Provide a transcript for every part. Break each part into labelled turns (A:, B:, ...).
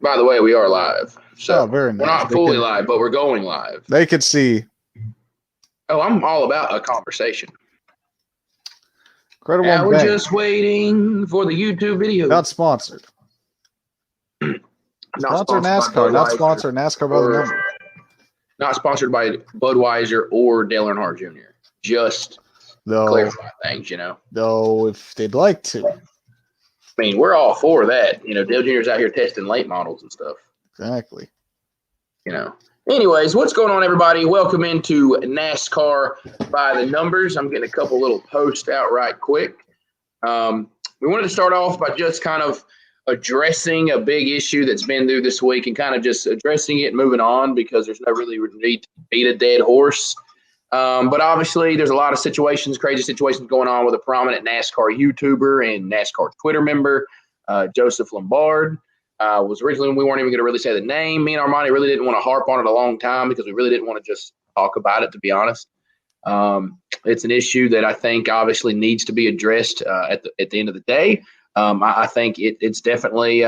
A: By the way, we are live. So
B: very nice.
A: We're not fully live, but we're going live.
B: They could see.
A: Oh, I'm all about a conversation.
B: Incredible.
A: Now we're just waiting for the YouTube video.
B: Not sponsored. Sponsor NASCAR. Not sponsored NASCAR by the number.
A: Not sponsored by Budweiser or Dale Earnhardt Jr. Just clarify things,
B: Though, if they'd like to.
A: I mean, we're all for that. Dale Jr.'s out here testing late models and stuff.
B: Exactly.
A: Anyways, what's going on, everybody? Welcome into NASCAR by the numbers. I'm getting a couple little posts out right quick. We wanted to start off by just kind of addressing a big issue that's been through this week and kind of just addressing it and moving on because there's no really need to beat a dead horse. But obviously, there's a lot of crazy situations going on with a prominent NASCAR YouTuber and NASCAR Twitter member, Joseph Lombard. Was originally, we weren't even going to really say the name. Me and Armany really didn't want to harp on it a long time because we really didn't want to just talk about it, to be honest. It's an issue that I think obviously needs to be addressed at the end of the day. I think it's definitely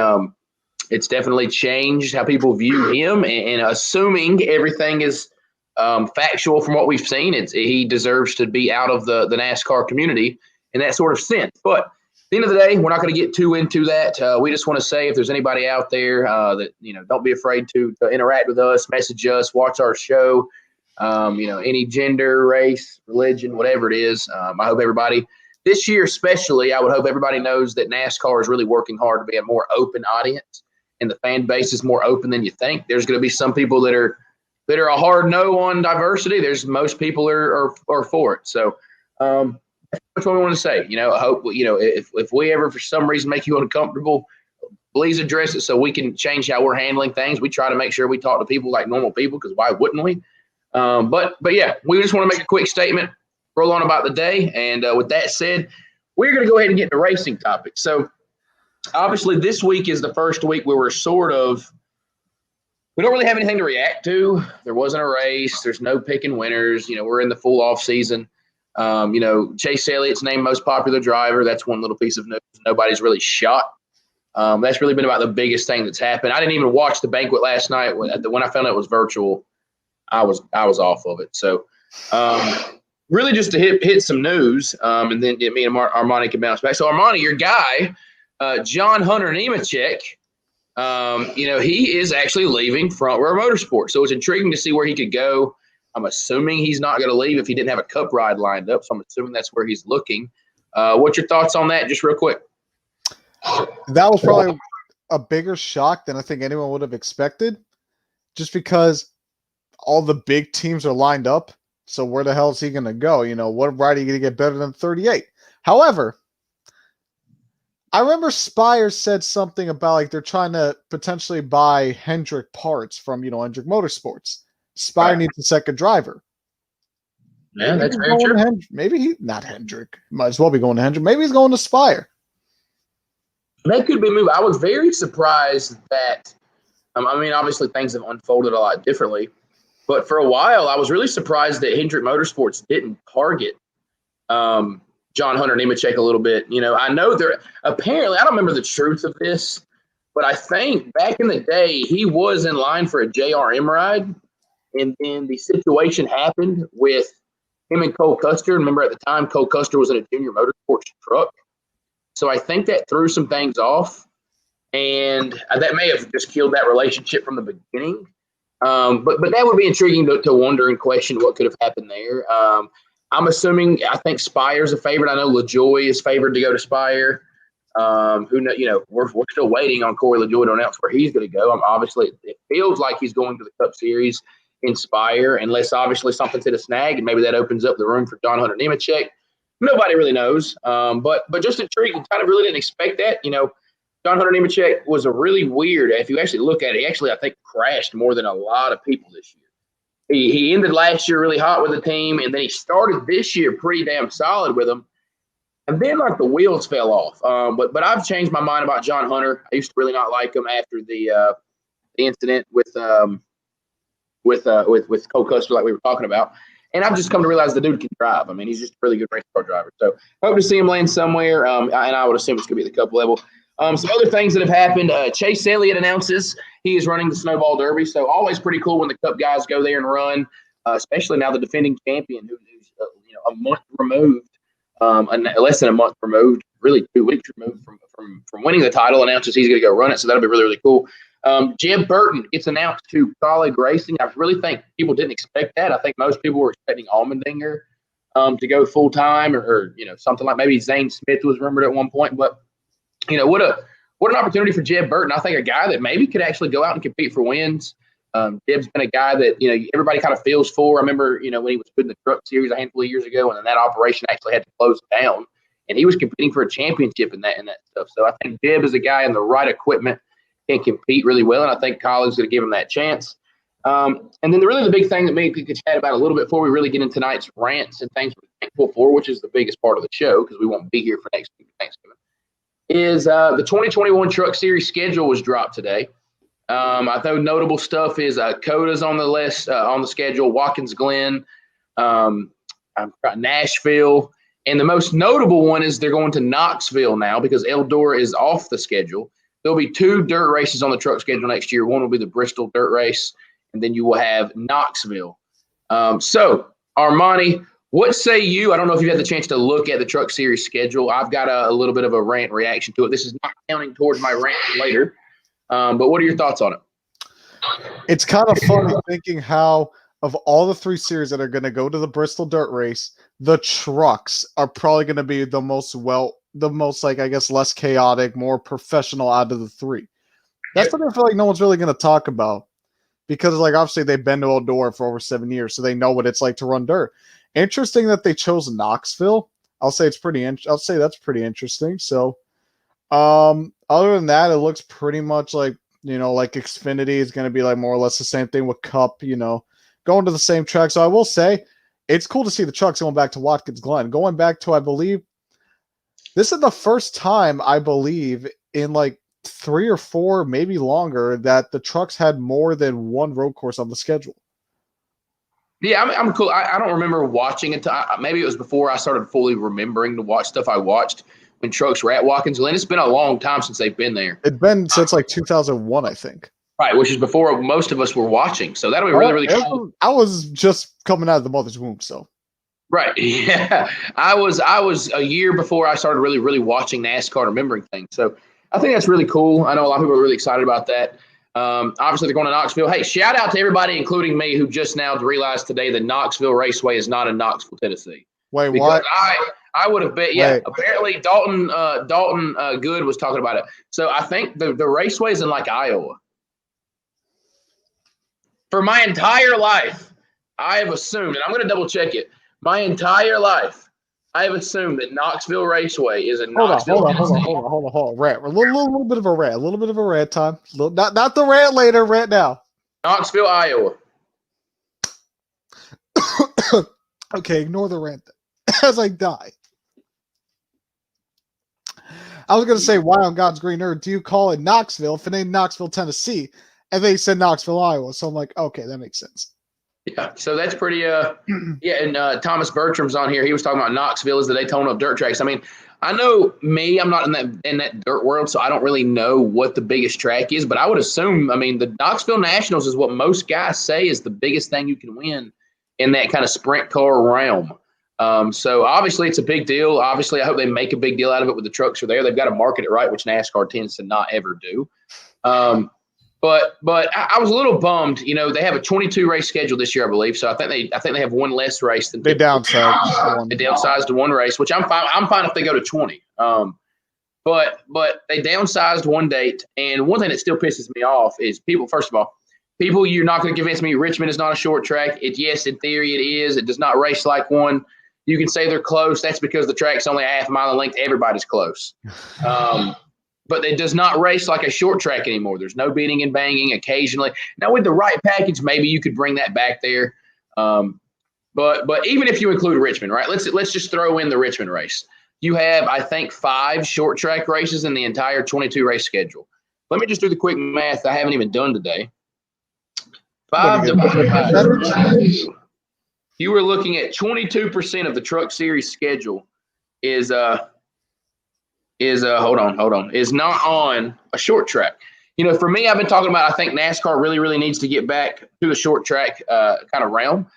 A: changed how people view him, and assuming everything is factual from what we've seen, he deserves to be out of the NASCAR community in that sort of sense. But at the end of the day, we're not going to get too into that. We just want to say if there's anybody out there that, don't be afraid to interact with us, message us, watch our show, any gender, race, religion, whatever it is. I hope everybody this year, especially, I would hope everybody knows that NASCAR is really working hard to be a more open audience, and the fan base is more open than you think. There's going to be some people that are a hard no on diversity. There's most people are for it. So that's what we want to say. I hope if we ever for some reason make you uncomfortable, please address it so we can change how we're handling things. We try to make sure we talk to people like normal people because why wouldn't we? But yeah, we just want to make a quick statement, roll on about the day, and with that said, we're going to go ahead and get into racing topics. So obviously, this week is the first week where we're we don't really have anything to react to. There wasn't a race. There's no picking winners. We're in the full off season. Chase Elliott's named most popular driver. That's one little piece of news. Nobody's really shot. That's really been about the biggest thing that's happened. I didn't even watch the banquet last night. When I found out it was virtual, I was off of it. So really just to hit some news, and then me and Armany can bounce back. So Armany, your guy, John Hunter Nemechek, he is actually leaving Front Row Motorsports. So it's intriguing to see where he could go. I'm assuming he's not going to leave if he didn't have a cup ride lined up. So I'm assuming that's where he's looking. What's your thoughts on that? Just real quick.
B: That was probably a bigger shock than I think anyone would have expected, just because all the big teams are lined up. So where the hell is he going to go? What ride are you going to get better than 38? However, I remember Spire said something about they're trying to potentially buy Hendrick parts from, Hendrick Motorsports. Spire needs a second driver.
A: Yeah, that's very true.
B: Maybe not Hendrick. Might as well be going to Hendrick. Maybe he's going to Spire.
A: That could be a move. I was very surprised that, obviously things have unfolded a lot differently. But for a while, I was really surprised that Hendrick Motorsports didn't target John Hunter Nemechek a little bit. I know apparently, I don't remember the truth of this, but I think back in the day, he was in line for a JRM ride. And then the situation happened with him and Cole Custer. Remember at the time, Cole Custer was in a junior motorsports truck. So I think that threw some things off. And that may have just killed that relationship from the beginning. But that would be intriguing to wonder and question what could have happened there. I'm assuming, I think Spire's a favorite. I know LaJoy is favored to go to Spire. We're still waiting on Corey LaJoy to announce where he's going to go. Obviously, it feels like he's going to the Cup Series in Spire, unless obviously something's hit a snag, and maybe that opens up the room for John Hunter Nemechek. Nobody really knows. But just intrigued. Kind of really didn't expect that. John Hunter Nemechek was a really weird. If you actually look at it, he actually, I think, crashed more than a lot of people this year. He ended last year really hot with the team, and then he started this year pretty damn solid with them. And then, the wheels fell off. But I've changed my mind about John Hunter. I used to really not like him after the incident with Cole Custer, like we were talking about. And I've just come to realize the dude can drive. He's just a really good race car driver. So hope to see him land somewhere. And I would assume it's going to be at the Cup level. Some other things that have happened. Chase Elliott announces he is running the Snowball Derby. So always pretty cool when the Cup guys go there and run, especially now the defending champion who's a month removed, less than a month removed, really 2 weeks removed from winning the title, announces he's going to go run it. So that'll be really, really cool. Jeb Burton gets announced to Colleague Racing. I really think people didn't expect that. I think most people were expecting Allmendinger to go full time or something like maybe Zane Smith was rumored at one point, but what an opportunity for Jeb Burton. I think a guy that maybe could actually go out and compete for wins. Jeb's been a guy that, everybody kind of feels for. I remember, when he was put in the Truck Series a handful of years ago, and then that operation actually had to close down, and he was competing for a championship in that stuff. So I think Jeb is a guy in the right equipment, can compete really well, and I think Colleague's going to give him that chance. And then the big thing that maybe we could chat about a little bit before we really get into tonight's rants and things we're thankful for, which is the biggest part of the show because we won't be here for next week Thanksgiving, is the 2021 Truck Series schedule was dropped today. I thought notable stuff is Coda's on the list, on the schedule, Watkins Glen, Nashville, and the most notable one is they're going to Knoxville now because Eldora is off the schedule. There'll be 2 dirt races on the truck schedule next year. One will be the Bristol dirt race, and then you will have Knoxville. So, Armani, what say you? I don't know if you've had the chance to look at the Truck Series schedule. I've got a little bit of a rant reaction to it. This is not counting towards my rant later. But what are your thoughts on it?
B: It's kind of funny thinking how of all the 3 series that are going to go to the Bristol dirt race, the trucks are probably going to be the most less chaotic, more professional out of the 3. That's what I feel like no one's really going to talk about because obviously they've been to Eldora for over 7 years, so they know what it's like to run dirt. Interesting that they chose Knoxville. I'll say that's pretty interesting. So, other than that, it looks pretty much like Xfinity is going to be more or less the same thing with Cup, going to the same track. So I will say it's cool to see the trucks going back to Watkins Glen, going back to, I believe this is the first time I believe in 3 or 4, maybe longer, that the trucks had more than one road course on the schedule.
A: Yeah, I'm cool. I don't remember watching it. Maybe it was before I started fully remembering to watch stuff I watched when trucks were at Watkins Glen. It's been a long time since they've been there.
B: It's been since 2001, I think.
A: Right, which is before most of us were watching. So that'll be really, really cool.
B: I was just coming out of the mother's womb, so.
A: Right, yeah. I was a year before I started really, really watching NASCAR, remembering things. So I think that's really cool. I know a lot of people are really excited about that. Obviously, they're going to Knoxville. Hey, shout out to everybody, including me, who just now realized today that Knoxville Raceway is not in Knoxville, Tennessee.
B: Wait,
A: because
B: what?
A: I would have bet. Yeah, apparently Dalton Good was talking about it. So I think the raceway is in Iowa. For my entire life, I have assumed, and I'm going to double check it. My entire life, I have assumed that Knoxville Raceway is in Knoxville.
B: Hold on. Rant. A little bit of a rant. A little bit of a rant time. Not the rant later. Rant now.
A: Knoxville, Iowa.
B: Okay, ignore the rant as I die. I was going to say, why on God's green earth do you call it Knoxville if it ain't Knoxville, Tennessee? And they said Knoxville, Iowa. So I'm like, okay, that makes sense.
A: Yeah, so that's pretty yeah, and Thomas Bertram's on here. He was talking about Knoxville is the Daytona of dirt tracks. I mean, I know I'm not in that dirt world, so I don't really know what the biggest track is, but I would assume, the Knoxville Nationals is what most guys say is the biggest thing you can win in that kind of sprint car realm. So obviously it's a big deal. Obviously, I hope they make a big deal out of it with the trucks are there. They've got to market it right, which NASCAR tends to not ever do. But I was a little bummed. They have a 22 race schedule this year, I believe. So I think they have one less race than
B: they downsized.
A: They downsized to one race, which I'm fine. I'm fine if they go to 20. But they downsized one date, and one thing that still pisses me off is people. First of all, you're not going to convince me Richmond is not a short track. Yes, in theory it is. It does not race like one. You can say they're close. That's because the track's only a half a mile in length. Everybody's close. But it does not race like a short track anymore. There's no beating and banging occasionally. Now, with the right package, maybe you could bring that back there. But even if you include Richmond, right, let's just throw in the Richmond race. You have, I think, 5 short track races in the entire 22 race schedule. Let me just do the quick math I haven't even done today. 5 divided by 2. You were looking at 22% of the Truck Series schedule is is hold on, is not on a short track. You know, for me, I've been talking about I think NASCAR really needs to get back to the short track kind of realm.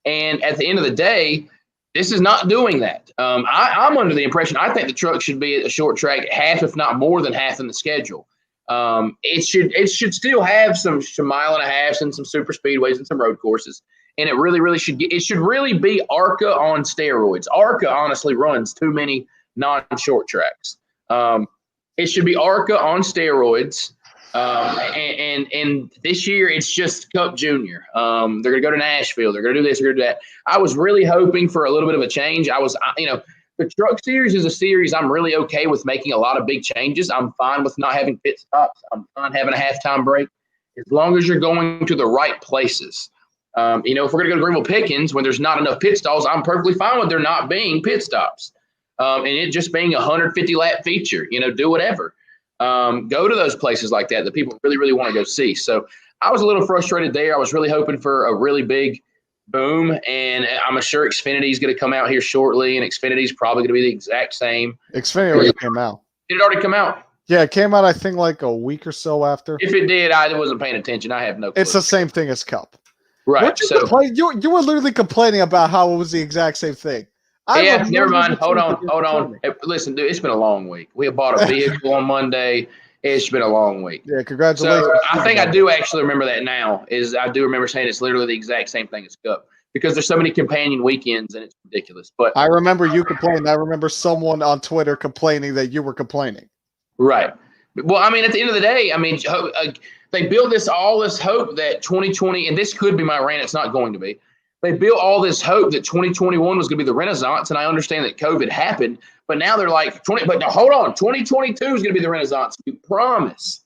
A: And at the end of the day, this is not doing that. I'm under the impression I think the truck should be a short track half, if not more than half, in the schedule. It should still have some mile and a half and some super speedways and some road courses. And it really should really be ARCA on steroids. ARCA honestly runs too many non-short tracks. It should be ARCA on steroids. And this year it's just Cup Junior. They're going to go to Nashville. They're going to do this. They're going to do that. I was really hoping for a little bit of a change. The Truck Series is a series I'm really okay with making a lot of big changes. I'm fine with not having pit stops. I'm fine having a halftime break as long as you're going to the right places. If we're going to go to Greenville Pickens when there's not enough pit stalls, I'm perfectly fine with there not being pit stops. And it just being a 150-lap feature, do whatever. Go to those places like that people really want to go see. So I was a little frustrated there. I was really hoping for a really big boom, and I'm sure Xfinity is going to come out here shortly, and Xfinity is probably going to be the exact same.
B: Xfinity already came out.
A: Did it already come out?
B: Yeah, it came out, I think, like a week or so after.
A: If it did, I wasn't paying attention. I have no clue.
B: It's the same thing as Cup.
A: Right.
B: You were literally complaining about how it was the exact same thing.
A: Never mind. Hold on. Hey, listen, dude, it's been a long week. We have bought a vehicle on Monday. It's been a long week.
B: Yeah, congratulations.
A: So I think I do actually remember that now. I do remember saying it's literally the exact same thing as Cup because there's so many companion weekends and it's ridiculous. But
B: I remember you complaining. I remember someone on Twitter complaining that you were complaining.
A: Right. Well, at the end of the day, they build all this hope that 2020, and this could be my rant. It's not going to be. They built all this hope that 2021 was going to be the Renaissance, and I understand that COVID happened, but now they're like, but hold on, 2022 is going to be the Renaissance. We promise.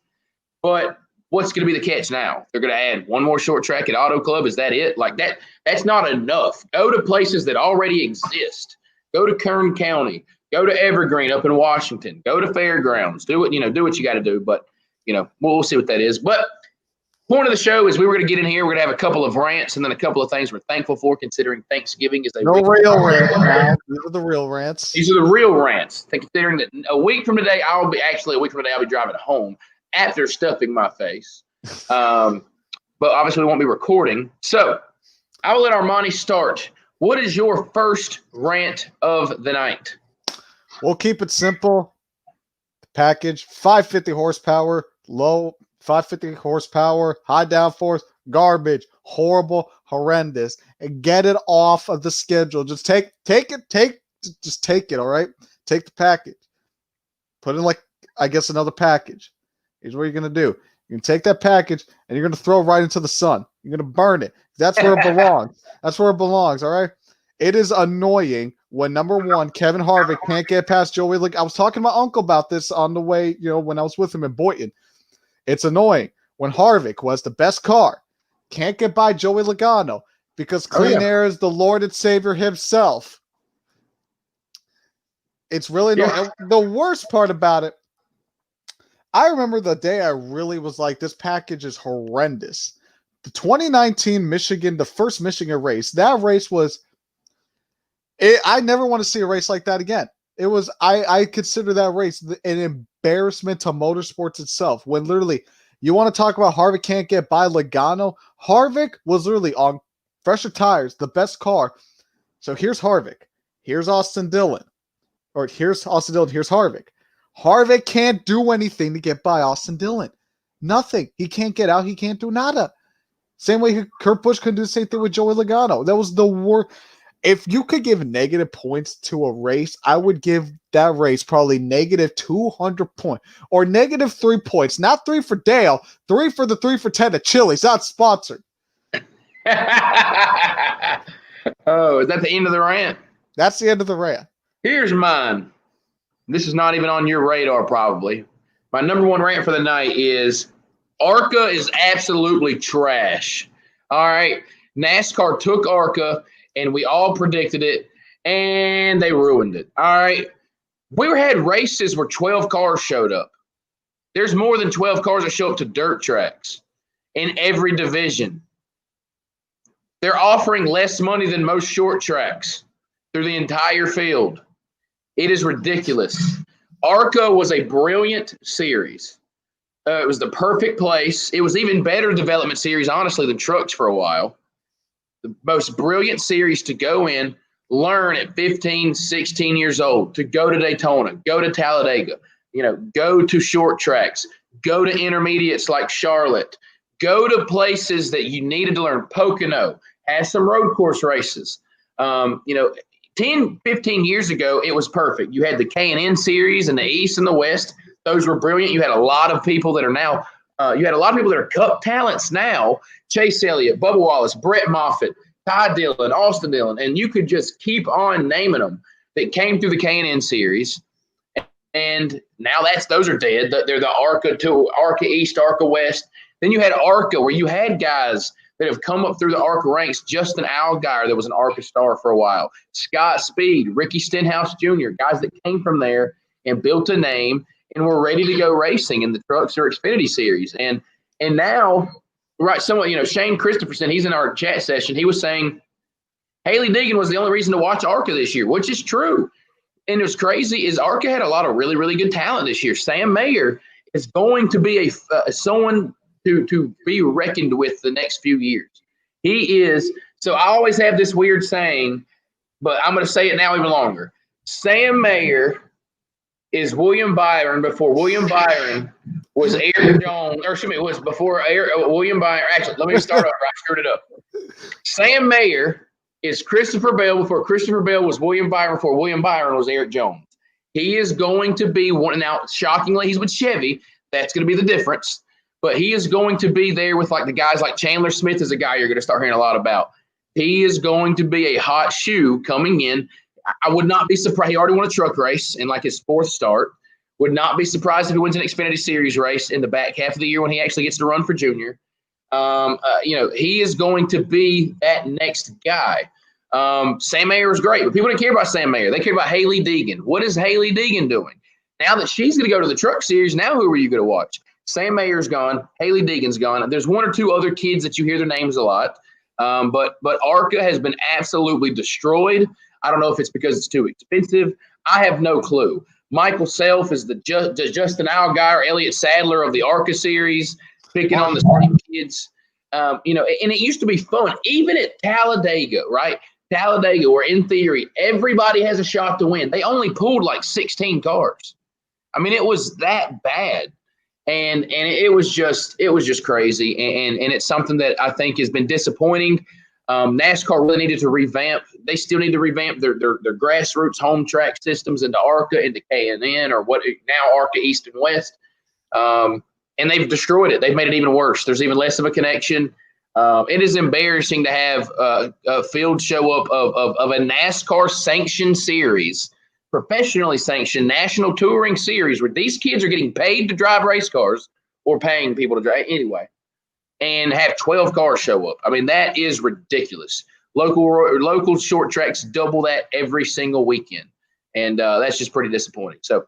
A: But what's going to be the catch now? They're going to add one more short track at Auto Club. Is that it? Like that's not enough. Go to places that already exist. Go to Kern County. Go to Evergreen up in Washington. Go to Fairgrounds. Do what you got to do. But, we'll see what that is. But point of the show is we were going to get in here. We're going to have a couple of rants and then a couple of things we're thankful for, considering Thanksgiving is a
B: real rant. These are the real rants.
A: These are the real rants. Considering that a week from today, I'll be driving home after stuffing my face. But obviously we won't be recording. So I will let Armani start. What is your first rant of the night?
B: We'll keep it simple. Package, 550 horsepower, low 550 horsepower, high downforce, garbage, horrible, horrendous, and get it off of the schedule. Just take it, all right? Take the package. Put in another package. Here's what you're going to do. You're going to take that package and you're going to throw it right into the sun. You're going to burn it. That's where it belongs. That's where it belongs, all right? It is annoying when, number one, Kevin Harvick can't get past Joey. I was talking to my uncle about this on the way, when I was with him in Boynton. It's annoying when Harvick, who has the best car, can't get by Joey Logano because Clean Air is the Lord and Savior himself. It's really annoying. The worst part about it, I remember the day I really was like, this package is horrendous. The 2019 Michigan, the first Michigan race, that race was I never want to see a race like that again. It was I consider that race an embarrassment to motorsports itself. When literally you want to talk about Harvick can't get by Logano. Harvick was literally on fresher tires, the best car. So here's Harvick. Here's Austin Dillon. Or here's Austin Dillon. Here's Harvick. Harvick can't do anything to get by Austin Dillon. Nothing. He can't get out. He can't do nada. Same way Kurt Busch couldn't do the same thing with Joey Logano. That was the worst. If you could give negative points to a race, I would give that race probably negative 200 points or negative 3 points. Not 3 for Dale, 3 for the 3 for 10 at Chili's. Not sponsored.
A: Oh, is that the end of the rant?
B: That's the end of the rant.
A: Here's mine. This is not even on your radar, probably. My number one rant for the night is ARCA is absolutely trash. All right. NASCAR took ARCA, and we all predicted it, and they ruined it. All right. We had races where 12 cars showed up. There's more than 12 cars that show up to dirt tracks in every division. They're offering less money than most short tracks through the entire field. It is ridiculous. ARCA was a brilliant series. It was the perfect place. It was even better development series, honestly, than trucks for a while. The most brilliant series to go in, learn at 15, 16 years old, to go to Daytona, go to Talladega, go to short tracks, go to intermediates like Charlotte, go to places that you needed to learn. Pocono has some road course races. 10, 15 years ago, it was perfect. You had the K&N series in the East and the West. Those were brilliant. You had a lot of people that are now Cup talents now. Chase Elliott, Bubba Wallace, Brett Moffitt, Ty Dillon, Austin Dillon, and you could just keep on naming them that came through the K&N series. And now those are dead. They're the ARCA East, ARCA West. Then you had ARCA, where you had guys that have come up through the ARCA ranks. Justin Allgaier, that was an ARCA star for a while. Scott Speed, Ricky Stenhouse Jr., guys that came from there and built a name and were ready to go racing in the Trucks or Xfinity series. And now, right, Shane Christopherson, he's in our chat session. He was saying Haley Deegan was the only reason to watch ARCA this year, which is true. And what's crazy is ARCA had a lot of really, really good talent this year. Sam Mayer is going to be someone to be reckoned with the next few years. He is. So I always have this weird saying, but I'm going to say it now even longer. Sam Mayer is William Byron before William Byron was Eric Jones, or excuse me, it was before William Byron. Actually, let me start over. I screwed it up. Sam Mayer is Christopher Bell before Christopher Bell was William Byron before William Byron was Eric Jones. He is going to be one. Now, shockingly, he's with Chevy. That's going to be the difference. But he is going to be there with like the guys like Chandler Smith is a guy you're going to start hearing a lot about. He is going to be a hot shoe coming in. I would not be surprised. He already won a truck race in like his fourth start. Would not be surprised if he wins an Xfinity Series race in the back half of the year when he actually gets to run for Junior. He is going to be that next guy. Sam Mayer is great, but people didn't care about Sam Mayer. They care about Haley Deegan. What is Haley Deegan doing? Now that she's going to go to the Truck Series, now who are you going to watch? Sam Mayer's gone. Haley Deegan's gone. There's one or two other kids that you hear their names a lot. But ARCA has been absolutely destroyed. I don't know if it's because it's too expensive. I have no clue. Michael Self is the Justin Allgaier, Elliott Sadler of the ARCA series, picking on the same kids. And it used to be fun, even at Talladega, right? Talladega, where in theory everybody has a shot to win. They only pulled like 16 cars. I mean, it was that bad. And it was just crazy. And it's something that I think has been disappointing. NASCAR really needed to revamp. They still need to revamp their grassroots home track systems into ARCA, into K&N, or what now ARCA East and West. And they've destroyed it. They've made it even worse. There's even less of a connection. It is embarrassing to have a field show up of a NASCAR sanctioned series, professionally sanctioned national touring series, where these kids are getting paid to drive race cars or paying people to drive anyway, and have 12 cars show up. I mean, that is ridiculous. Local short tracks double that every single weekend, and that's just pretty disappointing. So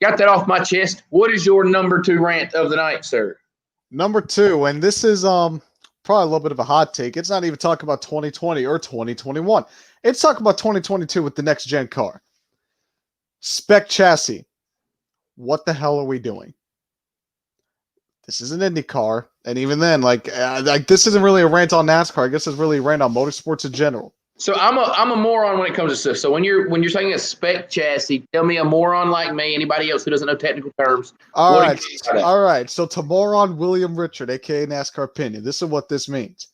A: got that off my chest. What is your number 2 rant of the night, sir?
B: Number 2, and this is probably a little bit of a hot take. It's not even talking about 2020 or 2021. It's talking about 2022 with the next gen car. Spec chassis. What the hell are we doing? This is an Indy car, and even then, like this isn't really a rant on NASCAR. I guess it's really a rant on motorsports in general.
A: So I'm a moron when it comes to stuff. So when you're saying a spec chassis, tell me a moron like me, anybody else who doesn't know technical terms.
B: All right. So to moron William Richard, aka NASCAR Opinion, this is what this means.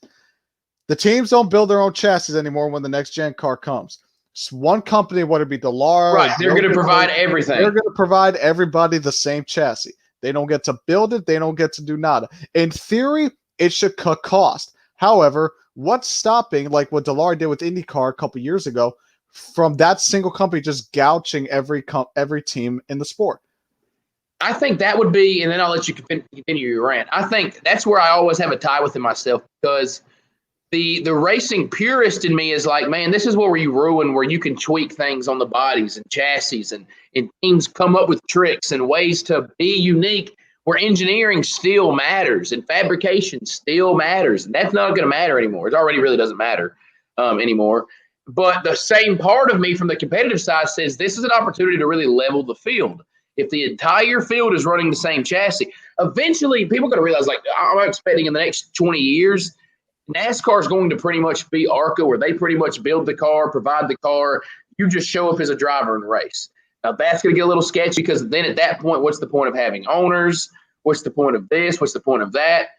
B: The teams don't build their own chassis anymore when the next gen car comes. It's one company, whether it be Dallara,
A: right? They're going to provide everything.
B: They're going to provide everybody the same chassis. They don't get to build it. They don't get to do nada. In theory, it should cut cost. However, what's stopping, like what Dallara did with IndyCar a couple years ago, from that single company just gouging every team in the sport?
A: I think that would be, and then I'll let you continue your rant. I think that's where I always have a tie within myself, because the racing purist in me is like, man, this is where you ruin, where you can tweak things on the bodies and chassis, and teams come up with tricks and ways to be unique, where engineering still matters and fabrication still matters. And that's not going to matter anymore. It already really doesn't matter anymore. But the same part of me from the competitive side says this is an opportunity to really level the field. if the entire field is running the same chassis, eventually people are going to realize, like, I'm expecting in the next 20 years, NASCAR is going to pretty much be ARCA, where they pretty much build the car, provide the car. You just show up as a driver and race. Now, that's going to get a little sketchy, because then at that point, what's the point of having owners? What's the point of this? What's the point of that?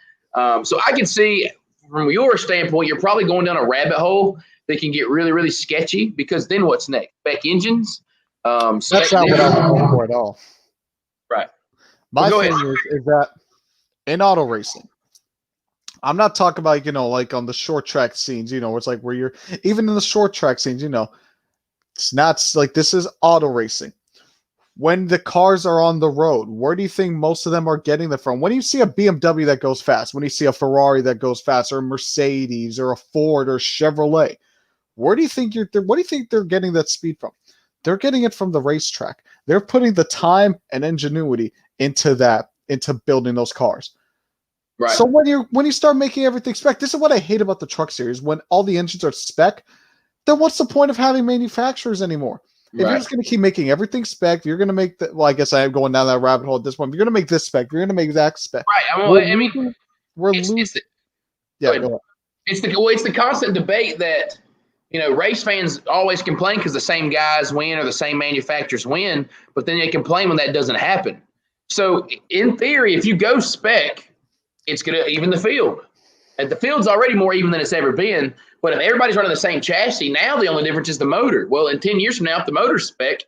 A: So I can see from your standpoint, you're probably going down a rabbit hole that can get really, really sketchy, because then what's next? Spec engines?
B: That's not what I'm going for at all.
A: Right.
B: My thing is that in auto racing, I'm not talking about, like on the short track scenes, where it's like where you're, even in the short track scenes, it's not like, this is auto racing. When the cars are on the road, where do you think most of them are getting them from? When you see a BMW that goes fast, when you see a Ferrari that goes fast, or a Mercedes, or a Ford, or Chevrolet, what do you think they're getting that speed from? They're getting it from the racetrack. They're putting the time and ingenuity into building those cars.
A: Right.
B: So when you start making everything spec, this is what I hate about the truck series. When all the engines are spec, then what's the point of having manufacturers anymore? If you're just going to keep making everything spec, you're going to make I guess I am going down that rabbit hole at this point. If you're going to make this spec, you're going to make that spec.
A: Right.
B: We're losing. Yeah, go ahead.
A: It's the constant debate that, race fans always complain because the same guys win or the same manufacturers win, but then they complain when that doesn't happen. So in theory, if you go spec, it's going to even the field. And the field's already more even than it's ever been. But if everybody's running the same chassis, now the only difference is the motor. Well, in 10 years from now, if the motor's spec,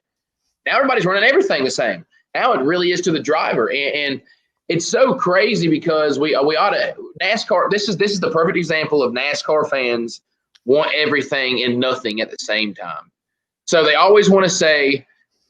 A: now everybody's running everything the same. Now it really is to the driver. And it's so crazy, because we ought to – NASCAR – this is the perfect example of NASCAR fans want everything and nothing at the same time. So they always want to say,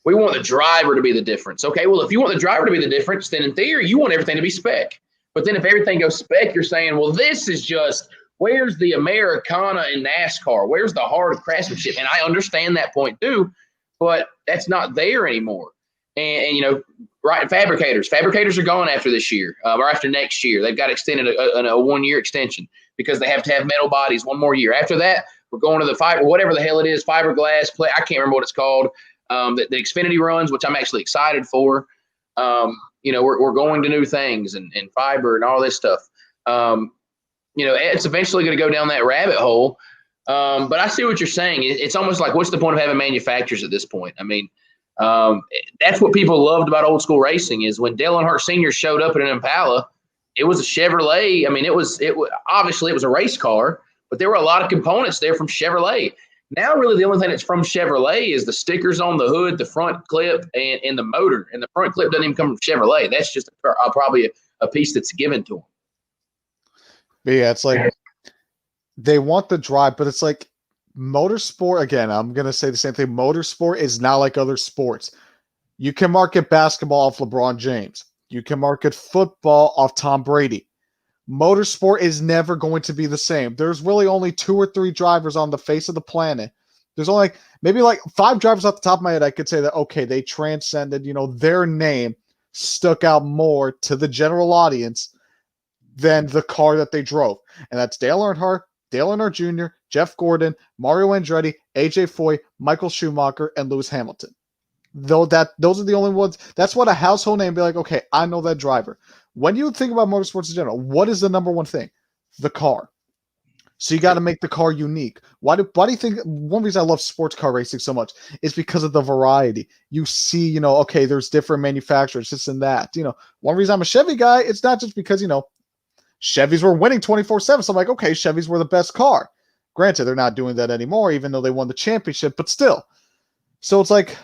A: we want the driver to be the difference. Okay, well, if you want the driver to be the difference, then in theory, you want everything to be spec. But then if everything goes spec, you're saying, well, this is just – where's the Americana in NASCAR? Where's the hard craftsmanship? And I understand that point too, but that's not there anymore. And right, fabricators are gone after this year, or after next year. They've got extended a 1 year extension, because they have to have metal bodies one more year. After that, we're going to the fiber, whatever the hell it is, fiberglass play. I can't remember what it's called. The Xfinity runs, which I'm actually excited for. We're going to new things and fiber and all this stuff. It's eventually going to go down that rabbit hole. But I see what you're saying. It's almost like, what's the point of having manufacturers at this point? I mean, that's what people loved about old school racing, is when Dale Earnhardt Sr. showed up in an Impala, it was a Chevrolet. I mean, obviously it was a race car, but there were a lot of components there from Chevrolet. Now, really, the only thing that's from Chevrolet is the stickers on the hood, the front clip, and the motor. And the front clip doesn't even come from Chevrolet. That's just probably a piece that's given to them.
B: But yeah, it's like they want the drive, but it's like motorsport. Again, I'm going to say the same thing. Motorsport is not like other sports. You can market basketball off LeBron James. You can market football off Tom Brady. Motorsport is never going to be the same. There's really only 2 or 3 drivers on the face of the planet. There's only maybe 5 drivers off the top of my head I could say that, okay, they transcended, their name stuck out more to the general audience than the car that they drove. And that's Dale Earnhardt Jr., Jeff Gordon, Mario Andretti, AJ Foyt, Michael Schumacher, and Lewis Hamilton. Those are the only ones. That's what a household name be like, okay, I know that driver. When you think about motorsports in general, what is the number one thing? The car. So you got to make the car unique. Why do you think one reason I love sports car racing so much is because of the variety? You see, okay, there's different manufacturers, this and that. One reason I'm a Chevy guy, it's not just because, Chevys were winning 24/7. So I'm like, okay, Chevys were the best car. Granted, they're not doing that anymore, even though they won the championship, but still. So it's like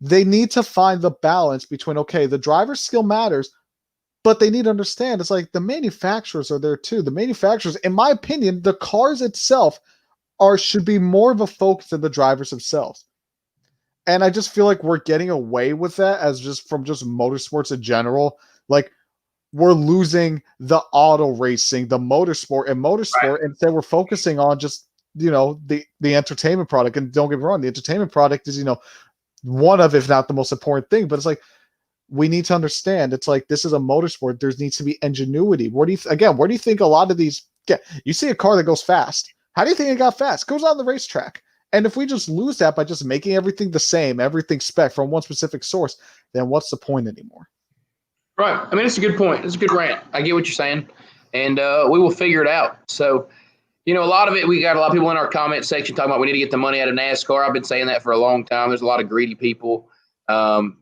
B: they need to find the balance between, okay, the driver's skill matters, but they need to understand it's like the manufacturers are there too. The manufacturers, in my opinion, the cars itself should be more of a focus than the drivers themselves. And I just feel like we're getting away with that from motorsports in general. Like, we're losing the auto racing, the motorsport, right. Instead we're focusing on just, the entertainment product. And don't get me wrong, the entertainment product is, one of, if not the most important thing, but it's like, we need to understand, it's like, this is a motorsport. There needs to be ingenuity. Where do you think a lot of these you see a car that goes fast. How do you think it got fast? It goes on the racetrack. And if we just lose that by just making everything the same, everything spec from one specific source, then what's the point anymore?
A: Right. I mean, it's a good point. It's a good rant. I get what you're saying, and we will figure it out. So, a lot of it, we got a lot of people in our comment section talking about we need to get the money out of NASCAR. I've been saying that for a long time. There's a lot of greedy people. It's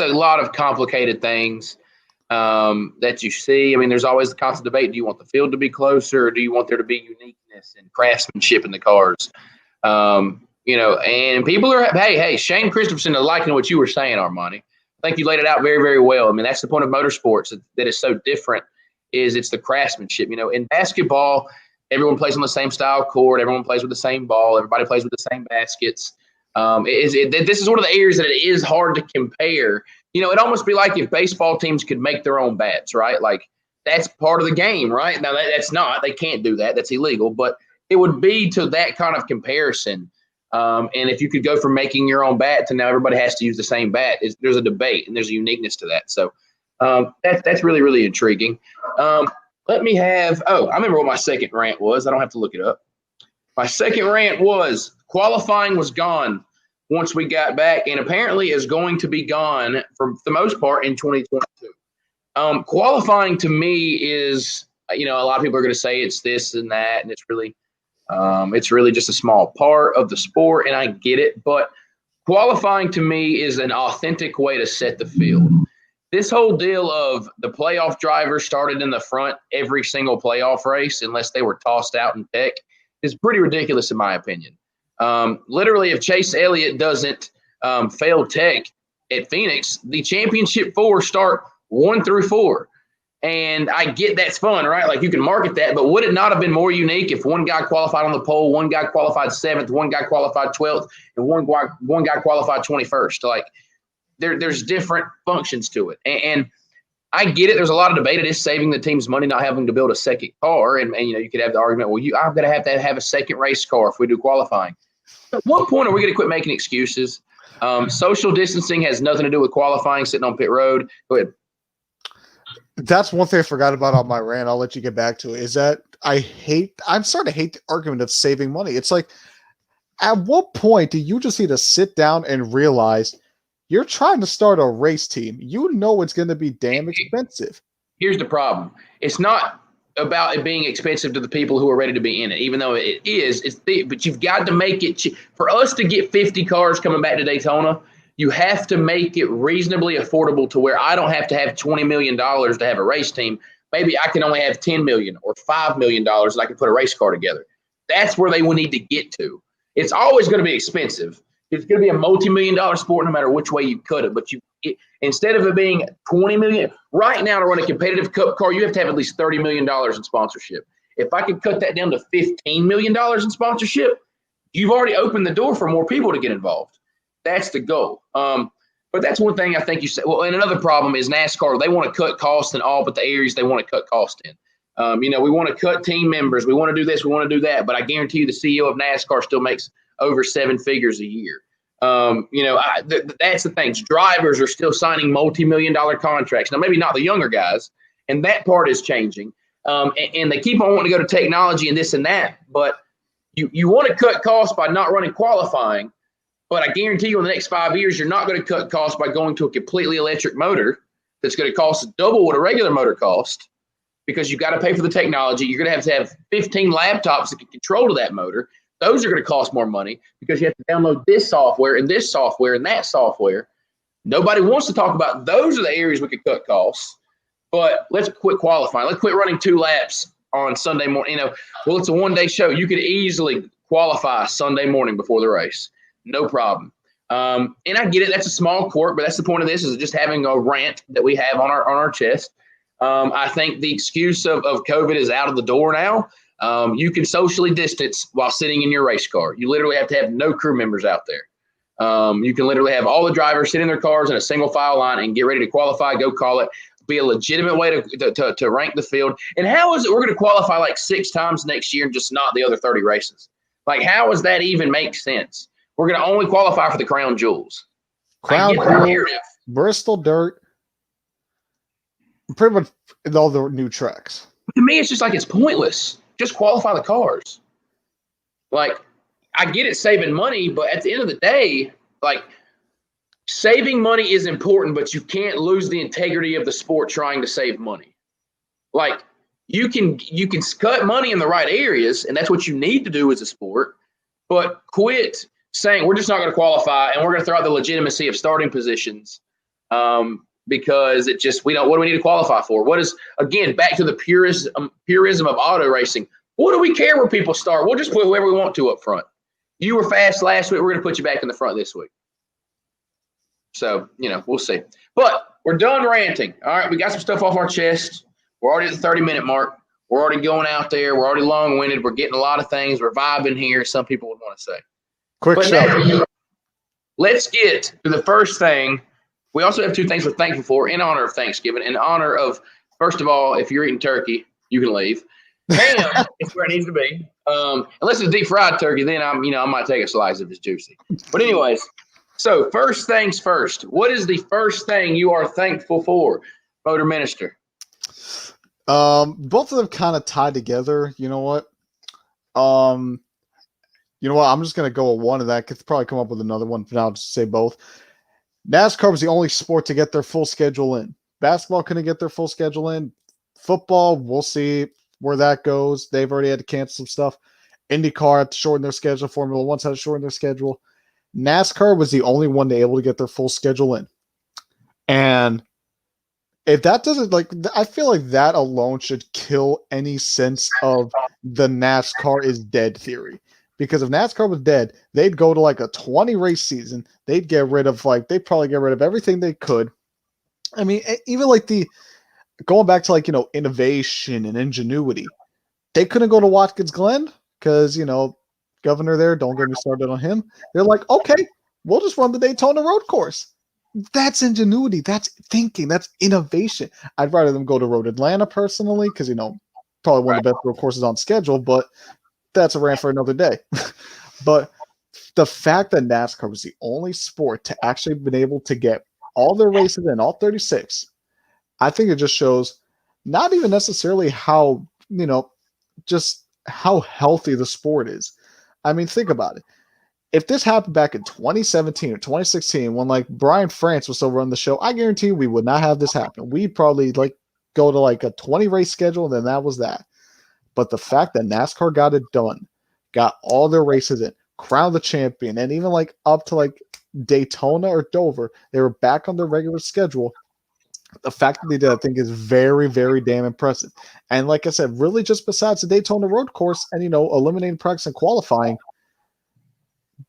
A: a lot of complicated things that you see. I mean, there's always the constant debate. Do you want the field to be closer, or do you want there to be uniqueness and craftsmanship in the cars? And people are, hey, Shane Christopherson is liking what you were saying, Armani. I think you laid it out very, very well. I mean, that's the point of motorsports that is so different, is it's the craftsmanship. In basketball, everyone plays on the same style court. Everyone plays with the same ball. Everybody plays with the same baskets. This is one of the areas that it is hard to compare. It'd almost be like if baseball teams could make their own bats, right? Like, that's part of the game, right? Now, that's not. They can't do that. That's illegal. But it would be to that kind of comparison. And if you could go from making your own bat to now everybody has to use the same bat, there's a debate and there's a uniqueness to that. So that's really, really intriguing. I remember what my second rant was. I don't have to look it up. My second rant was qualifying was gone once we got back, and apparently is going to be gone for the most part in 2022. Qualifying to me is, a lot of people are going to say it's this and that, and it's really just a small part of the sport, and I get it. But qualifying to me is an authentic way to set the field. This whole deal of the playoff drivers started in the front every single playoff race, unless they were tossed out in tech, is pretty ridiculous in my opinion. Literally, if Chase Elliott doesn't fail tech at Phoenix, the championship four start 1 through 4. And I get that's fun, right? Like, you can market that, but would it not have been more unique if one guy qualified on the pole, one guy qualified 7th, one guy qualified 12th, and one guy qualified 21st? Like, there's different functions to it. And I get it. There's a lot of debate. It is saving the team's money not having to build a second car. And you could have the argument, well, I'm going to have a second race car if we do qualifying. At what point are we going to quit making excuses? Social distancing has nothing to do with qualifying, sitting on pit road. Go ahead.
B: That's one thing I forgot about on my rant. I'll let you get back to it. Is that I'm starting to hate the argument of saving money. It's like, at what point do you just need to sit down and realize you're trying to start a race team? It's going to be damn expensive.
A: Here's the problem. It's not about it being expensive to the people who are ready to be in it, even though it is. But you've got to make it cheap. For us to get 50 cars coming back to Daytona, you have to make it reasonably affordable to where I don't have to have $20 million to have a race team. Maybe I can only have $10 million or $5 million that I can put a race car together. That's where they will need to get to. It's always going to be expensive. It's going to be a multi-million-dollar sport no matter which way you cut it. But instead of it being $20 million, right now to run a competitive cup car, you have to have at least $30 million in sponsorship. If I could cut that down to $15 million in sponsorship, you've already opened the door for more people to get involved. That's the goal. But that's one thing I think you said. Well, and another problem is NASCAR. They want to cut costs in all but the areas they want to cut costs in. We want to cut team members. We want to do this. We want to do that. But I guarantee you the CEO of NASCAR still makes over 7 figures a year. That's the thing. Drivers are still signing multi-million-dollar contracts. Now, maybe not the younger guys, and that part is changing. And they keep on wanting to go to technology and this and that. But you want to cut costs by not running qualifying. But I guarantee you in the next 5 years, you're not going to cut costs by going to a completely electric motor that's going to cost double what a regular motor costs, because you've got to pay for the technology. You're going to have 15 laptops that can control that motor. Those are going to cost more money because you have to download this software and this software and that software. Nobody wants to talk about those are the areas we could cut costs. But let's quit qualifying. Let's quit running 2 laps on Sunday morning. It's a one-day show. You could easily qualify Sunday morning before the race. No problem. And I get it. That's a small court, but that's the point of this, is just having a rant that we have on our chest. I think the excuse of COVID is out of the door now. You can socially distance while sitting in your race car. You literally have to have no crew members out there. You can literally have all the drivers sit in their cars in a single file line and get ready to qualify, go call it, be a legitimate way to rank the field. And how is it we're going to qualify like 6 times next year and just not the other 30 races? Like, how does that even make sense? We're going to only qualify for the crown jewels.
B: Crown Jewel, Bristol Dirt, pretty much all the new tracks.
A: To me, it's just like it's pointless. Just qualify the cars. Like, I get it saving money, but at the end of the day, like, saving money is important, but you can't lose the integrity of the sport trying to save money. Like you can cut money in the right areas, and that's what you need to do as a sport, but quit saying we're just not going to qualify and we're going to throw out the legitimacy of starting positions because it just what do we need to qualify for? What is, again, back to the purism of auto racing. What do we care where people start? We'll just put whoever we want to up front. You were fast last week. We're going to put you back in the front this week. So, we'll see. But we're done ranting. All right, we got some stuff off our chest. We're already at the 30-minute mark. We're already going out there. We're already long-winded. We're getting a lot of things. We're vibing here, some people would want to say.
B: Quick show.
A: Now, let's get to the first thing. We also have two things we're thankful for in honor of Thanksgiving. In honor of, first of all, if you're eating turkey, you can leave. Ham is where it needs to be. Unless it's deep fried turkey, then I might take a slice if it's juicy. But anyways, so first things first. What is the first thing you are thankful for, Motor Minister?
B: Both of them kind of tied together. You know what? I'm just gonna go with one of that. Could probably come up with another one, but I'll just say both. NASCAR was the only sport to get their full schedule in. Basketball couldn't get their full schedule in. Football, we'll see where that goes. They've already had to cancel some stuff. IndyCar had to shorten their schedule. Formula One's had to shorten their schedule. NASCAR was the only one able to get their full schedule in. And if that doesn't, I feel like that alone should kill any sense of the NASCAR is dead theory. Because if NASCAR was dead, they'd go to a 20 race season. They'd get rid of they'd probably get rid of everything they could. I mean, even going back to innovation and ingenuity, they couldn't go to Watkins Glen because, governor there, don't get me started on him. They're like, okay, we'll just run the Daytona road course. That's ingenuity. That's thinking. That's innovation. I'd rather them go to Road Atlanta personally because, probably one of the best road courses on schedule, but that's a rant for another day. But the fact that NASCAR was the only sport to actually been able to get all their races in, all 36, I think it just shows not even necessarily how, just how healthy the sport is. I mean, think about it. If this happened back in 2017 or 2016, when Brian France was still running the show, I guarantee we would not have this happen. We'd probably go to a 20 race schedule, and then that was that. But the fact that NASCAR got it done, got all their races in, crowned the champion, and even up to Daytona or Dover, they were back on their regular schedule. The fact that they did, I think, is very, very damn impressive. And like I said, really just besides the Daytona road course and, eliminating practice and qualifying,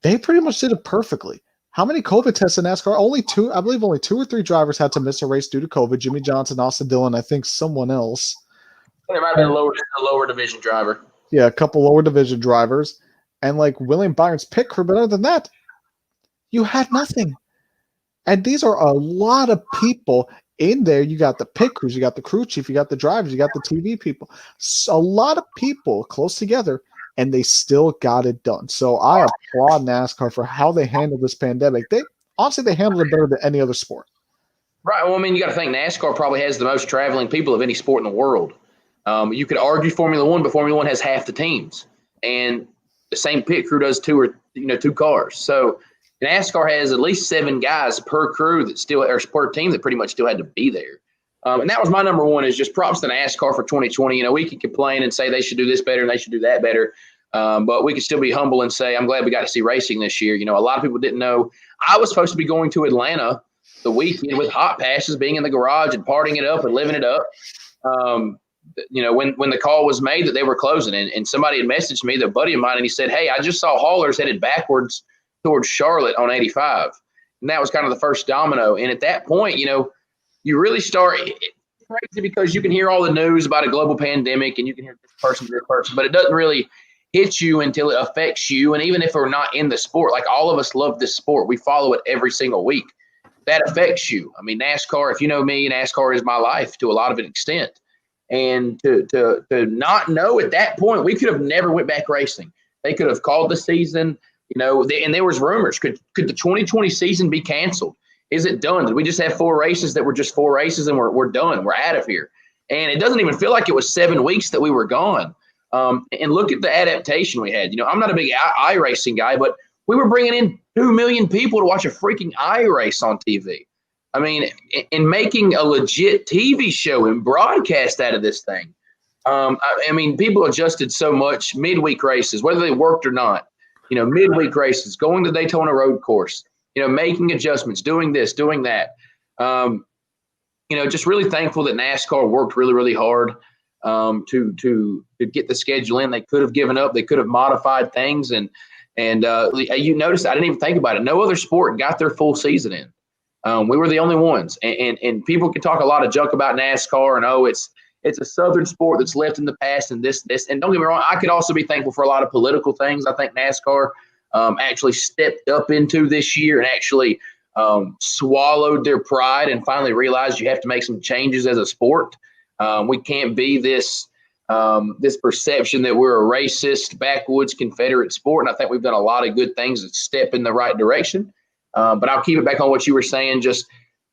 B: they pretty much did it perfectly. How many COVID tests in NASCAR? Only two. I believe only 2 or 3 drivers had to miss a race due to COVID. Jimmy Johnson, Austin Dillon, I think someone else.
A: There might have been a lower division driver.
B: Yeah, a couple lower division drivers. And William Byron's pit crew. But other than that, you had nothing. And these are a lot of people in there. You got the pit crews, you got the crew chief, you got the drivers, you got the TV people. So a lot of people close together, and they still got it done. So I applaud NASCAR for how they handled this pandemic. They handled it better than any other sport.
A: Right. Well, I mean, you got to think NASCAR probably has the most traveling people of any sport in the world. You could argue Formula One, but Formula One has half the teams, and the same pit crew does 2 cars. So NASCAR has at least 7 guys per crew per team that pretty much still had to be there. And that was my number one, is just props to NASCAR for 2020. We can complain and say they should do this better and they should do that better. But we can still be humble and say, I'm glad we got to see racing this year. A lot of people didn't know. I was supposed to be going to Atlanta the weekend with hot passes, being in the garage and partying it up and living it up. When the call was made that they were closing, and somebody had messaged me, the buddy of mine, and he said, hey, I just saw haulers headed backwards towards Charlotte on 85. And that was kind of the first domino. And at that point, you really start – crazy because you can hear all the news about a global pandemic and you can hear this person, but it doesn't really hit you until it affects you. And even if we're not in the sport, all of us love this sport. We follow it every single week. That affects you. I mean, NASCAR, if you know me, NASCAR is my life to a lot of an extent. And to not know at that point, we could have never went back racing. They could have called the season, and there was rumors. Could the 2020 season be canceled? Is it done? Did we just have 4 races that were just 4 races and we're done? We're out of here. And it doesn't even feel like it was 7 weeks that we were gone. And look at the adaptation we had. I'm not a big iRacing guy, but we were bringing in 2 million people to watch a freaking iRace on TV. I mean, in making a legit TV show and broadcast out of this thing. I mean, people adjusted so much. Midweek races, whether they worked or not, midweek races, going to Daytona road course, making adjustments, doing this, doing that. Just really thankful that NASCAR worked really, really hard to get the schedule in. They could have given up. They could have modified things. And you notice, I didn't even think about it. No other sport got their full season in. We were the only ones. And people can talk a lot of junk about NASCAR and, it's a Southern sport that's left in the past and this. And don't get me wrong, I could also be thankful for a lot of political things. I think NASCAR actually stepped up into this year and actually swallowed their pride and finally realized you have to make some changes as a sport. We can't be this perception that we're a racist, backwoods Confederate sport. And I think we've done a lot of good things that step in the right direction. But I'll keep it back on what you were saying. Just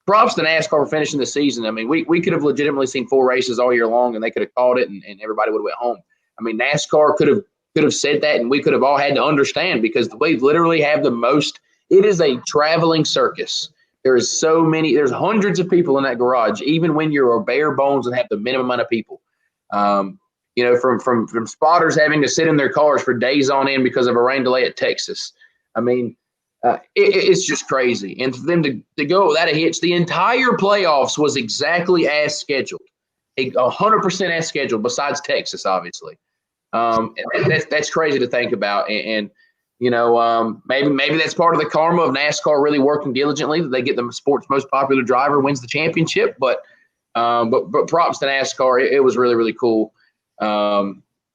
A: props to NASCAR for finishing the season. I mean, we could have legitimately seen 4 races all year long and they could have called it and everybody would have went home. I mean, NASCAR could have said that and we could have all had to understand because we literally have the most. It is a traveling circus. There's hundreds of people in that garage, even when you're a bare bones and have the minimum amount of people. From spotters having to sit in their cars for days on end because of a rain delay at Texas. I mean, it's just crazy. And for them to go without a hitch, the entire playoffs was exactly as scheduled, 100% as scheduled, besides Texas, obviously. That's crazy to think about. And maybe that's part of the karma of NASCAR really working diligently. That they get the sport's most popular driver wins the championship. But props to NASCAR. It was really, really cool.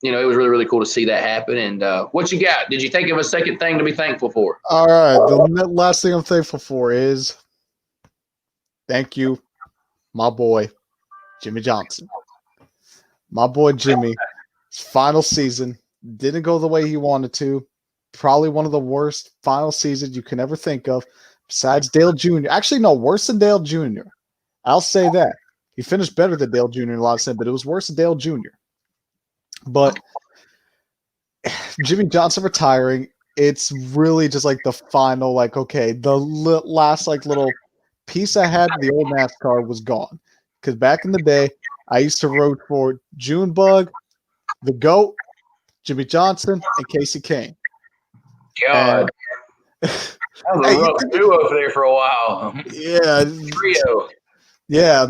A: It was really, really cool to see that happen. And what you got? Did you think of a second thing to be thankful for?
B: All right. The last thing I'm thankful for is thank you, my boy, Jimmy Johnson. My boy Jimmy, his final season didn't go the way he wanted to. Probably one of the worst final seasons you can ever think of, besides Dale Jr. Actually, no, worse than Dale Jr. I'll say that. He finished better than Dale Jr. in a lot of sense, but it was worse than Dale Jr. But Jimmy Johnson retiring, it's really just like the final, okay, the last little piece I had in the old NASCAR was gone. Because back in the day, I used to root for Junebug, the GOAT, Jimmy Johnson, and Casey Kane.
A: God. That was a rough duo there for a while.
B: Yeah.
A: Trio.
B: Yeah,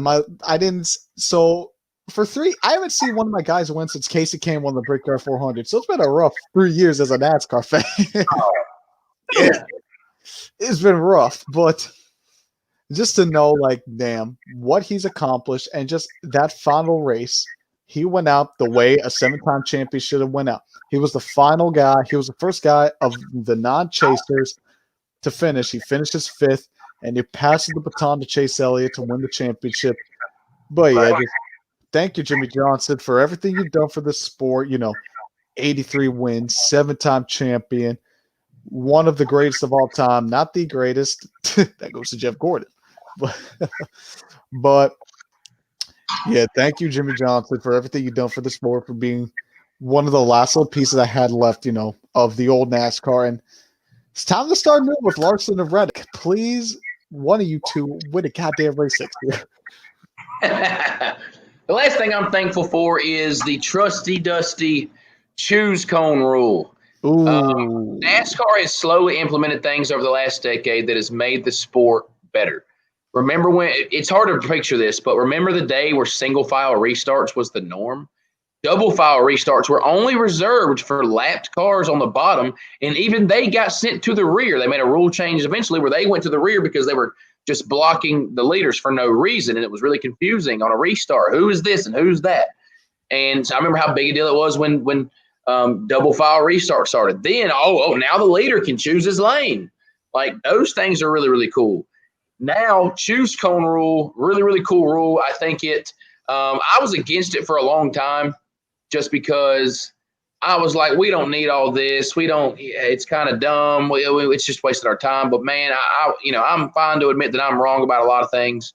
B: for 3, I haven't seen one of my guys win since Casey Kane won the Brickyard 400. So it's been a rough 3 years as a NASCAR fan. Yeah, it's been rough, but just to know, damn, what he's accomplished and just that final race, he went out the way a 7-time champion should have went out. He was the final guy. He was the first guy of the non-chasers to finish. He finishes 5th, and he passes the baton to Chase Elliott to win the championship. But yeah, thank you, Jimmy Johnson, for everything you've done for this sport. 83 wins, 7-time champion, one of the greatest of all time. Not the greatest. That goes to Jeff Gordon. But yeah, thank you, Jimmy Johnson, for everything you've done for the sport, for being one of the last little pieces I had left, of the old NASCAR. And it's time to start new with Larson and Reddick. Please, one of you two win a goddamn race next year.
A: The last thing I'm thankful for is the trusty, dusty choose cone rule. NASCAR has slowly implemented things over the last decade that has made the sport better. Remember when – it's hard to picture this, but remember the day where single-file restarts was the norm? Double-file restarts were only reserved for lapped cars on the bottom, and even they got sent to the rear. They made a rule change eventually where they went to the rear because they were just blocking the leaders for no reason, and it was really confusing on a restart. Who is this and who's that? And so I remember how big a deal it was when double-file restart started. Then, now the leader can choose his lane. Those things are really, really cool. Now, choose cone rule, really, really cool rule. I think I was against it for a long time just because I was like, we don't need all this. It's kind of dumb. It's just wasting our time. But man, I'm fine to admit that I'm wrong about a lot of things.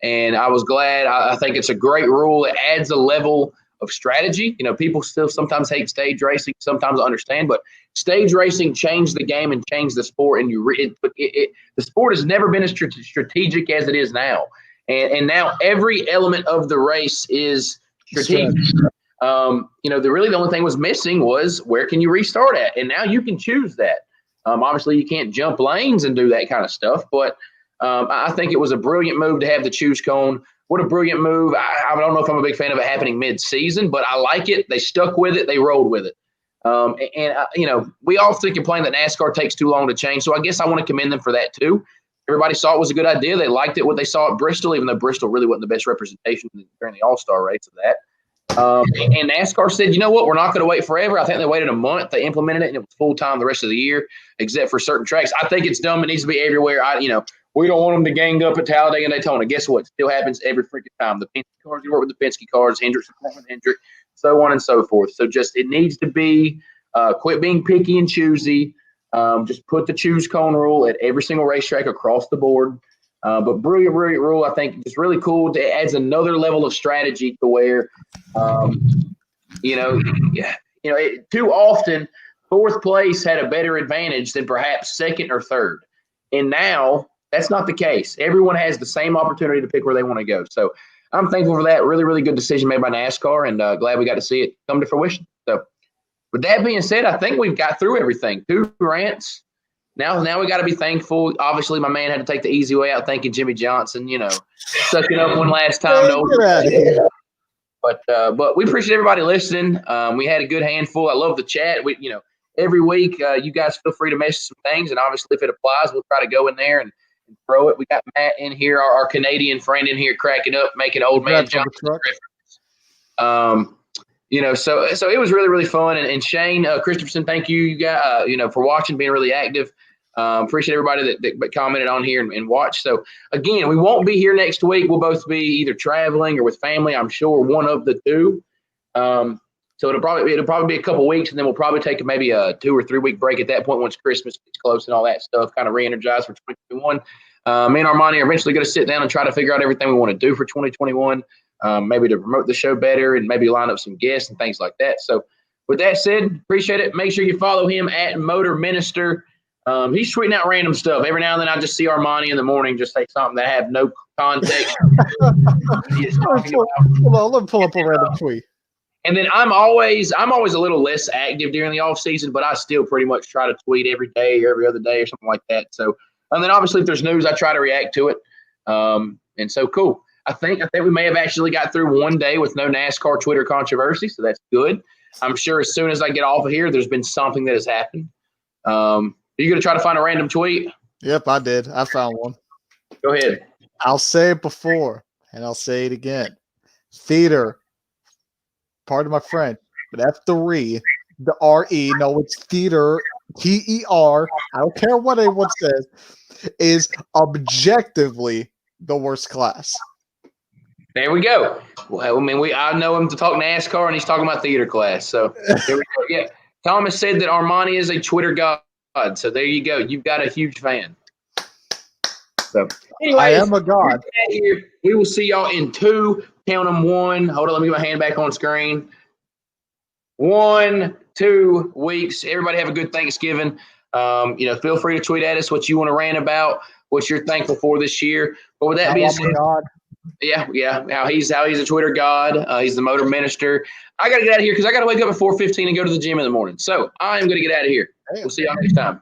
A: And I was glad. I think it's a great rule. It adds a level strategy. People still sometimes hate stage racing, sometimes I understand, but stage racing changed the game and changed the sport. And the sport has never been as strategic as it is now. And now every element of the race is strategic. The only thing was missing was where can you restart at? And now you can choose that. Obviously, you can't jump lanes and do that kind of stuff, but I think it was a brilliant move to have the choose cone. What a brilliant move. I don't know if I'm a big fan of it happening mid-season, but I like it. They stuck with it. They rolled with it. We often complain that NASCAR takes too long to change, so I guess I want to commend them for that too. Everybody saw it was a good idea. They liked it, what they saw at Bristol, even though Bristol really wasn't the best representation during the All-Star race of that. And NASCAR said, you know what, we're not going to wait forever. I think they waited a month. They implemented it, and it was full-time the rest of the year, except for certain tracks. I think it's dumb. It needs to be everywhere. We don't want them to gang up at Talladega and Daytona. Guess what? It still happens every freaking time. The Penske cars, you work with the Penske cars, Hendrick's with Hendrick, so on and so forth. So just it needs to be quit being picky and choosy. Just put the choose cone rule at every single racetrack across the board. But brilliant rule. I think it's really cool. It adds another level of strategy to where, too often fourth place had a better advantage than perhaps second or third. And now that's not the case. Everyone has the same opportunity to pick where they want to go. So I'm thankful for that. Really, really good decision made by NASCAR, and glad we got to see it come to fruition. So with that being said, I think we've got through everything. 2 rants. Now we got to be thankful. Obviously, my man had to take the easy way out, thanking Jimmy Johnson, sucking up one last time. But we appreciate everybody listening. We had a good handful. I love the chat. Every week, you guys feel free to message some things, and obviously, if it applies, we'll try to go in there and throw it. We got Matt in here, our Canadian friend in here, cracking up, making old man Johnson reference. So it was really, really fun. And Shane Christopherson, thank you guys, for watching, being really active. Appreciate everybody that commented on here and watched. So again, we won't be here next week. We'll both be either traveling or with family. I'm sure one of the two. So it'll probably be a couple weeks, and then we'll probably take maybe a 2 or 3 week break at that point once Christmas gets close and all that stuff, kind of re-energize for 2021. Me and Armany are eventually going to sit down and try to figure out everything we want to do for 2021, maybe to promote the show better and maybe line up some guests and things like that. So with that said, appreciate it. Make sure you follow him at Motor Minister. He's tweeting out random stuff. Every now and then I just see Armany in the morning just say something that I have no context.
B: Hold on, let me pull up a random tweet.
A: And then I'm always a little less active during the off season, but I still pretty much try to tweet every day or every other day or something like that. So, and then obviously if there's news, I try to react to it. And so cool. I think we may have actually got through one day with no NASCAR Twitter controversy, so that's good. I'm sure as soon as I get off of here, there's been something that has happened. Are you going to try to find a random tweet?
B: Yep, I did. I found one.
A: Go ahead.
B: I'll say it before, and I'll say it again. Theater. Pardon my French, but F3, the R-E, no, it's theater, T-E-R, I don't care what anyone says, is objectively the worst class.
A: There we go. Well, I mean, I know him to talk NASCAR, and he's talking about theater class. So there we go. Yeah, Thomas said that Armany is a Twitter god. So there you go. You've got a huge fan. So anyways,
B: I am a god.
A: We will see y'all in 2. Count them 1. Hold on, let me get my hand back on screen. 1, 2 weeks. Everybody have a good Thanksgiving. Feel free to tweet at us what you want to rant about, what you're thankful for this year. But with that being said, yeah, how he's a Twitter god. He's the Motor Minister. I got to get out of here because I got to wake up at 4:15 and go to the gym in the morning. So I am going to get out of here. We'll see y'all next time.